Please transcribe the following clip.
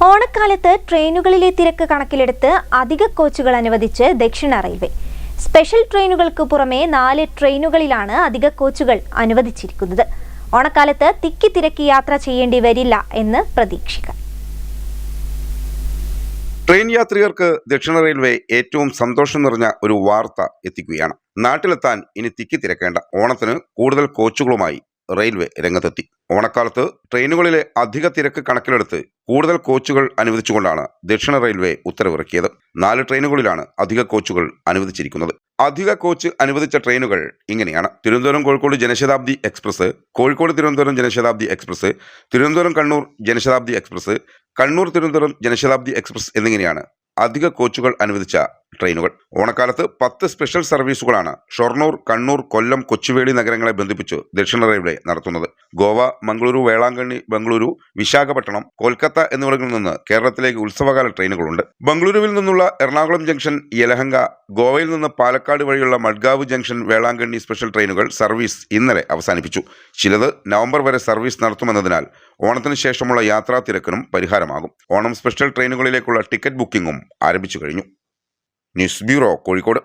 ഓണക്കാലത്ത് ട്രെയിനുകളിലെ തിരക്ക് കണക്കിലെടുത്ത് അധിക കോച്ചുകൾ അനുവദിച്ച് ദക്ഷിണ റെയിൽവേ. സ്പെഷ്യൽ ട്രെയിനുകൾക്ക് പുറമെ 4 ട്രെയിനുകളിലാണ് അധിക കോച്ചുകൾ അനുവദിച്ചിരിക്കുന്നത്. ഓണക്കാലത്ത് തിക്കി തിരക്കി യാത്ര ചെയ്യേണ്ടി വരില്ല എന്ന് പ്രതീക്ഷിക്കാം. ട്രെയിൻ യാത്രികർക്ക് ദക്ഷിണ റെയിൽവേ ഏറ്റവും സന്തോഷം നിറഞ്ഞ ഒരു വാർത്ത എത്തിക്കുകയാണ്. നാട്ടിലെത്താൻ ഇനി തിക്കി തിരക്കേണ്ട. ഓണത്തിന് കൂടുതൽ കോച്ചുകളുമായി റെയിൽവേ രംഗത്തെത്തി. ഓണക്കാലത്ത് ട്രെയിനുകളിലെ അധിക തിരക്ക് കണക്കിലെടുത്ത് കൂടുതൽ കോച്ചുകൾ അനുവദിച്ചുകൊണ്ടാണ് ദക്ഷിണ റെയിൽവേ ഉത്തരവിറക്കിയത്. 4 ട്രെയിനുകളിലാണ് അധിക കോച്ചുകൾ അനുവദിച്ചിരിക്കുന്നത്. അധിക കോച്ച് അനുവദിച്ച ട്രെയിനുകൾ ഇങ്ങനെയാണ്: Thiruvananthapuram Kozhikode Janshatabdi express, Kozhikode Thiruvananthapuram Janshatabdi express, Thiruvananthapuram Kannur Janshatabdi express, Kannur Thiruvananthapuram Janshatabdi express എന്നിങ്ങനെയാണ് അധിക കോച്ചുകൾ അനുവദിച്ച ട്രെയിനുകൾ. ഓണക്കാലത്ത് 10 സ്പെഷ്യൽ സർവീസുകളാണ് ഷൊർണൂർ, കണ്ണൂർ, കൊല്ലം, കൊച്ചുവേളി നഗരങ്ങളെ ബന്ധിപ്പിച്ച് ദക്ഷിണ റെയിൽവേ നടത്തുന്നത്. ഗോവ, മംഗളൂരു, വേളാങ്കണ്ണി, ബംഗളൂരു, വിശാഖപട്ടണം, കൊൽക്കത്ത എന്നിവിടങ്ങളിൽ നിന്ന് കേരളത്തിലേക്ക് ഉത്സവകാല ട്രെയിനുകളുണ്ട്. ബംഗളൂരുവിൽ നിന്നുള്ള എറണാകുളം ജംഗ്ഷൻ, യലഹങ്ക, ഗോവയിൽ നിന്ന് പാലക്കാട് വഴിയുള്ള മഡ്ഗാവ് ജംഗ്ഷൻ, വേളാങ്കണ്ണി സ്പെഷ്യൽ ട്രെയിനുകൾ സർവീസ് ഇന്നലെ അവസാനിപ്പിച്ചു. ചിലത് നവംബർ വരെ സർവീസ് നടത്തുമെന്നതിനാൽ ഓണത്തിന് ശേഷമുള്ള യാത്രാ തിരക്കിനും പരിഹാരമാകും. ഓണം സ്പെഷ്യൽ ട്രെയിനുകളിലേക്കുള്ള ടിക്കറ്റ് ബുക്കിംഗും ആരംഭിച്ചു കഴിഞ്ഞു. News bureau, Kozhikode.